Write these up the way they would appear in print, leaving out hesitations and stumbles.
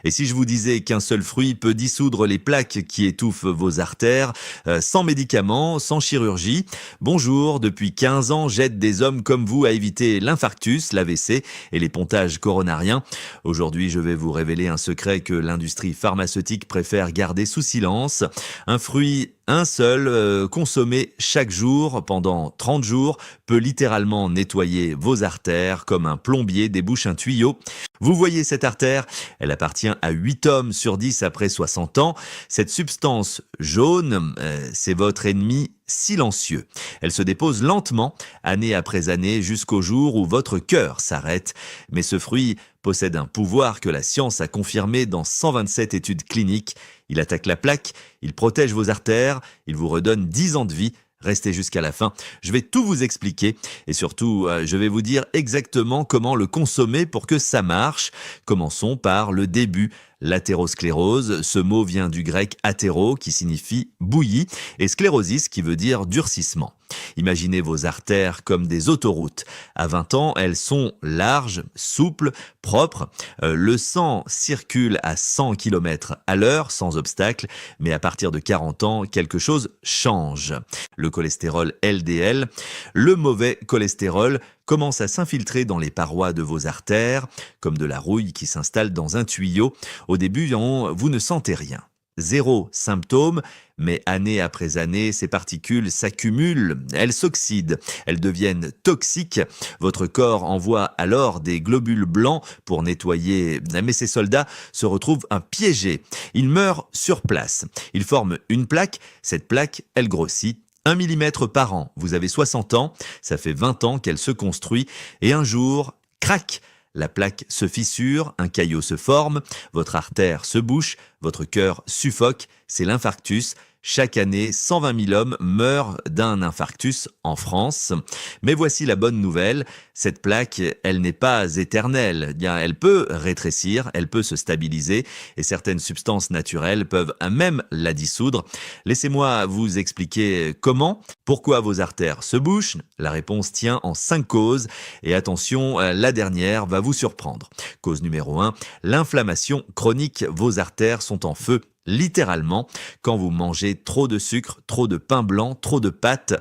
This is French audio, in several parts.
Et si je vous disais qu'un seul fruit peut dissoudre les plaques qui étouffent vos artères, sans médicaments, sans chirurgie? Bonjour, depuis 15 ans, j'aide des hommes comme vous à éviter l'infarctus, l'AVC et les pontages coronariens. Aujourd'hui, je vais vous révéler un secret que l'industrie pharmaceutique préfère garder sous silence. Un fruit, un seul, consommé chaque jour pendant 30 jours, peut littéralement nettoyer vos artères comme un plombier débouche un tuyau. Vous voyez cette artère? Elle appartient à 8 hommes sur 10 après 60 ans. Cette substance jaune, c'est votre ennemi silencieux. Elle se dépose lentement, année après année, jusqu'au jour où votre cœur s'arrête. Mais ce fruit possède un pouvoir que la science a confirmé dans 127 études cliniques. Il attaque la plaque, il protège vos artères, il vous redonne 10 ans de vie. Restez jusqu'à la fin, je vais tout vous expliquer et surtout, je vais vous dire exactement comment le consommer pour que ça marche. Commençons par le début. L'athérosclérose, ce mot vient du grec athéro qui signifie bouilli et sclérosis qui veut dire durcissement. Imaginez vos artères comme des autoroutes. À 20 ans, elles sont larges, souples, propres. Le sang circule à 100 km à l'heure sans obstacle, mais à partir de 40 ans, quelque chose change. Le cholestérol LDL, le mauvais cholestérol, commence à s'infiltrer dans les parois de vos artères, comme de la rouille qui s'installe dans un tuyau. Au début, vous ne sentez rien. Zéro symptôme, mais année après année, ces particules s'accumulent, elles s'oxydent, elles deviennent toxiques. Votre corps envoie alors des globules blancs pour nettoyer, mais ces soldats se retrouvent piégés. Ils meurent sur place. Ils forment une plaque. Cette plaque, elle grossit. 1 millimètre par an. Vous avez 60 ans, ça fait 20 ans qu'elle se construit, et un jour, crac! La plaque se fissure, un caillot se forme, votre artère se bouche, votre cœur suffoque, c'est l'infarctus. Chaque année, 120 000 hommes meurent d'un infarctus en France. Mais voici la bonne nouvelle, cette plaque, elle n'est pas éternelle. Bien, elle peut rétrécir, elle peut se stabiliser et certaines substances naturelles peuvent même la dissoudre. Laissez-moi vous expliquer comment, pourquoi vos artères se bouchent. La réponse tient en 5 causes et attention, la dernière va vous surprendre. Cause numéro 1, l'inflammation chronique. Vos artères sont en feu. Littéralement, quand vous mangez trop de sucre, trop de pain blanc, trop de pâtes,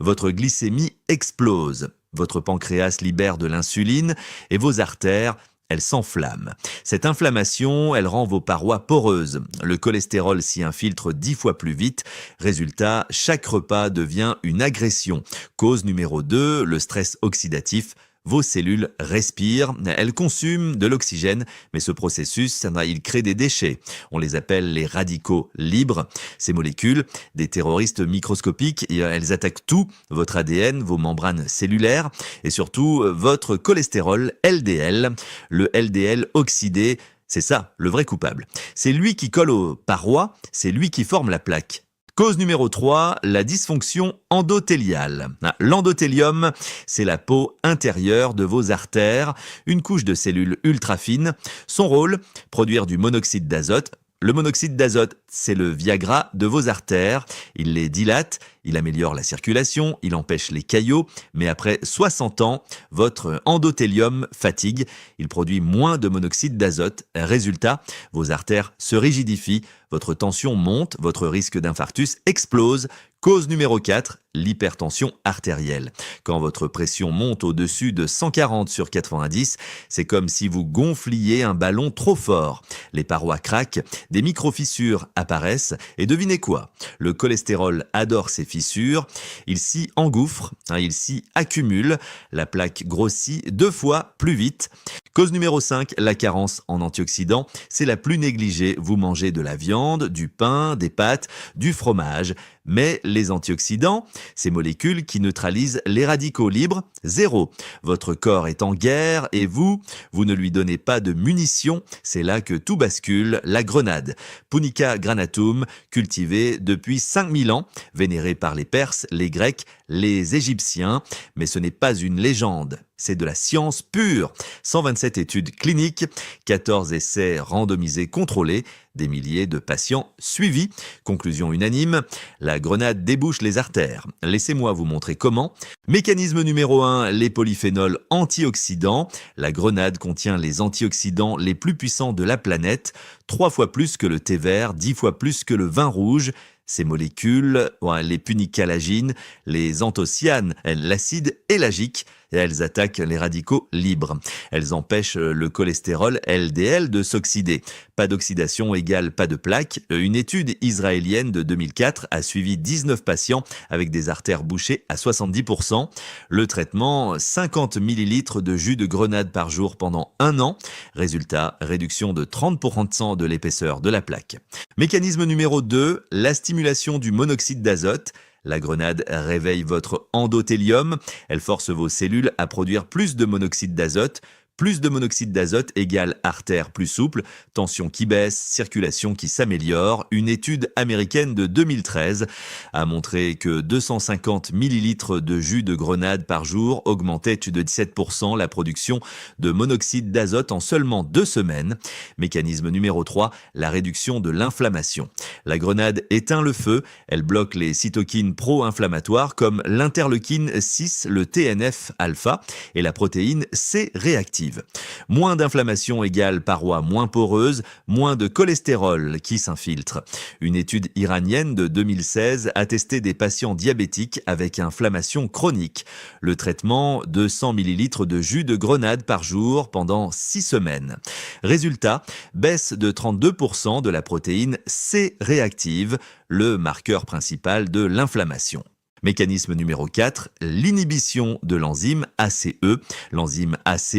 votre glycémie explose. Votre pancréas libère de l'insuline et vos artères, elles s'enflamment. Cette inflammation, elle rend vos parois poreuses. Le cholestérol s'y infiltre 10 fois plus vite. Résultat, chaque repas devient une agression. Cause numéro 2, le stress oxydatif. Vos cellules respirent, elles consument de l'oxygène, mais ce processus, il crée des déchets. On les appelle les radicaux libres. Ces molécules, des terroristes microscopiques, elles attaquent tout, votre ADN, vos membranes cellulaires et surtout votre cholestérol LDL. Le LDL oxydé, c'est ça, le vrai coupable. C'est lui qui colle aux parois, c'est lui qui forme la plaque. Cause numéro 3, la dysfonction endothéliale. L'endothélium, c'est la peau intérieure de vos artères, une couche de cellules ultra fines. Son rôle, produire du monoxyde d'azote. Le monoxyde d'azote, c'est le Viagra de vos artères. Il les dilate, il améliore la circulation, il empêche les caillots. Mais après 60 ans, votre endothélium fatigue. Il produit moins de monoxyde d'azote. Résultat, vos artères se rigidifient, votre tension monte, votre risque d'infarctus explose. Cause numéro 4, l'hypertension artérielle. Quand votre pression monte au-dessus de 140 sur 90, c'est comme si vous gonfliez un ballon trop fort. Les parois craquent, des micro-fissures apparaissent et devinez quoi? Le cholestérol adore ces fissures, il s'y engouffre, il s'y accumule, la plaque grossit 2 fois plus vite. Cause numéro 5, la carence en antioxydants, c'est la plus négligée. Vous mangez de la viande, du pain, des pâtes, du fromage. Mais les antioxydants, ces molécules qui neutralisent les radicaux libres, zéro. Votre corps est en guerre et vous ne lui donnez pas de munitions. C'est là que tout bascule, la grenade. Punica granatum, cultivée depuis 5000 ans, vénérée par les Perses, les Grecs, les Égyptiens. Mais ce n'est pas une légende. c'est de la science pure. 127 études cliniques, 14 essais randomisés contrôlés, des milliers de patients suivis. Conclusion unanime, la grenade débouche les artères. Laissez-moi vous montrer comment. Mécanisme numéro 1, les polyphénols antioxydants. La grenade contient les antioxydants les plus puissants de la planète, 3 fois plus que le thé vert, 10 fois plus que le vin rouge. Ces molécules, les punicalagines, les anthocyanes, l'acide élagique, et elles attaquent les radicaux libres. Elles empêchent le cholestérol LDL de s'oxyder. Pas d'oxydation égale pas de plaque. Une étude israélienne de 2004 a suivi 19 patients avec des artères bouchées à 70%. Le traitement, 50 ml de jus de grenade par jour pendant 1 an. Résultat, réduction de 30% de l'épaisseur de la plaque. Mécanisme numéro 2, la stimulation du monoxyde d'azote. La grenade réveille votre endothélium, elle force vos cellules à produire plus de monoxyde d'azote. Plus de monoxyde d'azote égale artère plus souple, tension qui baisse, circulation qui s'améliore. Une étude américaine de 2013 a montré que 250 ml de jus de grenade par jour augmentait de 17% la production de monoxyde d'azote en seulement 2 semaines. Mécanisme numéro 3, la réduction de l'inflammation. La grenade éteint le feu, elle bloque les cytokines pro-inflammatoires comme l'interleukine 6, le TNF-alpha et la protéine C réactive. Moins d'inflammation égale parois moins poreuses, moins de cholestérol qui s'infiltre. Une étude iranienne de 2016 a testé des patients diabétiques avec inflammation chronique. Le traitement, 200 ml de jus de grenade par jour pendant 6 semaines. Résultat, baisse de 32% de la protéine C réactive, le marqueur principal de l'inflammation. Mécanisme numéro 4, l'inhibition de l'enzyme ACE. L'enzyme ACE,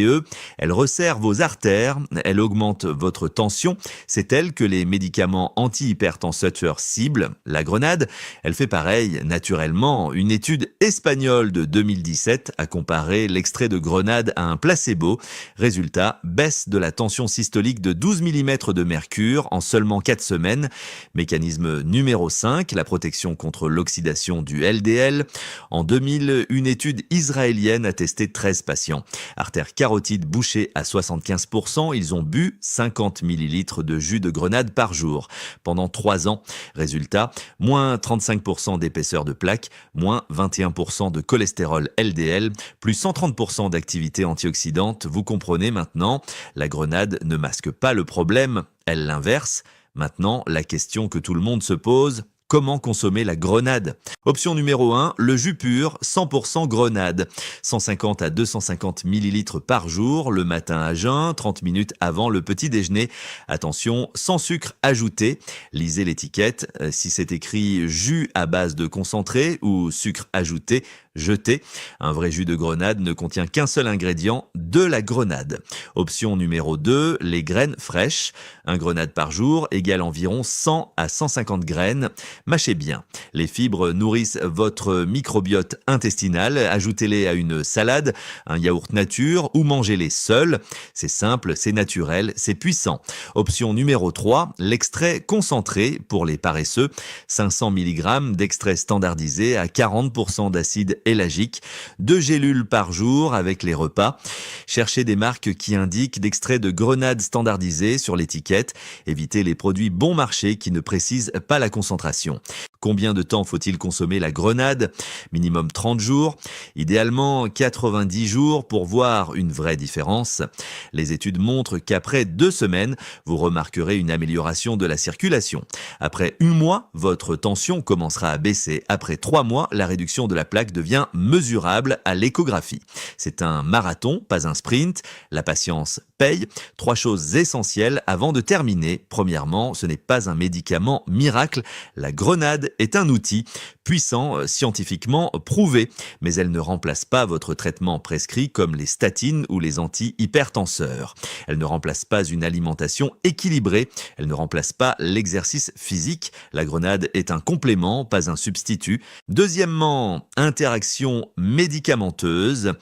elle resserre vos artères, elle augmente votre tension. C'est elle que les médicaments antihypertenseurs ciblent. La grenade, elle fait pareil naturellement. Une étude espagnole de 2017 a comparé l'extrait de grenade à un placebo. Résultat, baisse de la tension systolique de 12 mm de mercure en seulement 4 semaines. Mécanisme numéro 5, la protection contre l'oxydation du LDL. En 2000, une étude israélienne a testé 13 patients. Artère carotide bouchée à 75%, ils ont bu 50 ml de jus de grenade par jour pendant 3 ans. Résultat, moins 35% d'épaisseur de plaque, moins 21% de cholestérol LDL, plus 130% d'activité antioxydante. Vous comprenez maintenant, la grenade ne masque pas le problème, elle l'inverse. Maintenant, la question que tout le monde se pose, comment consommer la grenade? Option numéro 1, le jus pur, 100% grenade. 150 à 250 ml par jour, le matin à jeun, 30 minutes avant le petit déjeuner. Attention, sans sucre ajouté. Lisez l'étiquette. Si c'est écrit jus à base de concentré ou sucre ajouté, jetez. Un vrai jus de grenade ne contient qu'un seul ingrédient, de la grenade. Option numéro 2, les graines fraîches. Un grenade par jour égale environ 100 à 150 graines. Mâchez bien. Les fibres nourrissent votre microbiote intestinal. Ajoutez-les à une salade, un yaourt nature ou mangez-les seuls. C'est simple, c'est naturel, c'est puissant. Option numéro 3, l'extrait concentré pour les paresseux. 500 mg d'extrait standardisé à 40% d'acide élagique. 2 gélules par jour avec les repas. Cherchez des marques qui indiquent d'extrait de grenade standardisé sur l'étiquette. Évitez les produits bon marché qui ne précisent pas la concentration. Combien de temps faut-il consommer la grenade? Minimum 30 jours, idéalement 90 jours pour voir une vraie différence. Les études montrent qu'après 2 semaines, vous remarquerez une amélioration de la circulation. Après 1 mois, votre tension commencera à baisser. Après 3 mois, la réduction de la plaque devient mesurable à l'échographie. C'est un marathon, pas un sprint. La patience paye. 3 choses essentielles avant de terminer. Premièrement, ce n'est pas un médicament miracle. La grenade est un outil puissant, scientifiquement prouvé, mais elle ne remplace pas votre traitement prescrit comme les statines ou les antihypertenseurs. Elle ne remplace pas une alimentation équilibrée, elle ne remplace pas l'exercice physique. La grenade est un complément, pas un substitut. Deuxièmement, interaction médicamenteuse.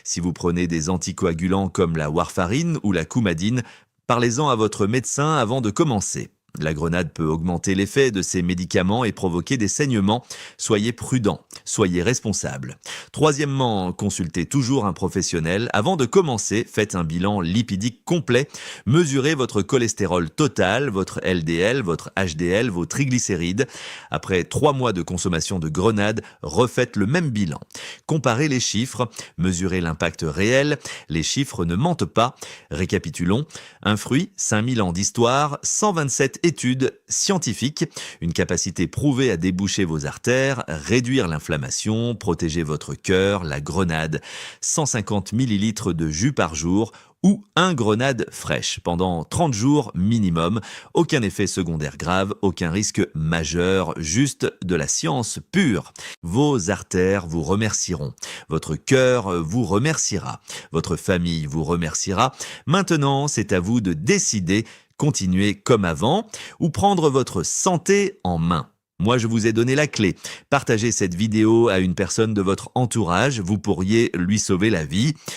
Si vous prenez des anticoagulants comme la warfarine ou la coumadine, parlez-en à votre médecin avant de commencer. La grenade peut augmenter l'effet de ces médicaments et provoquer des saignements. Soyez prudent, soyez responsable. Troisièmement, consultez toujours un professionnel. Avant de commencer, faites un bilan lipidique complet. Mesurez votre cholestérol total, votre LDL, votre HDL, vos triglycérides. Après 3 mois de consommation de grenade, refaites le même bilan. Comparez les chiffres, mesurez l'impact réel. Les chiffres ne mentent pas. Récapitulons. Un fruit, 5000 ans d'histoire, 127 études scientifiques, une capacité prouvée à déboucher vos artères, réduire l'inflammation, protéger votre cœur, la grenade, 150 ml de jus par jour ou un grenade fraîche pendant 30 jours minimum. Aucun effet secondaire grave, aucun risque majeur, juste de la science pure. Vos artères vous remercieront, votre cœur vous remerciera, votre famille vous remerciera. Maintenant, c'est à vous de décider. Continuer comme avant ou prendre votre santé en main. Moi, je vous ai donné la clé. Partagez cette vidéo à une personne de votre entourage, vous pourriez lui sauver la vie.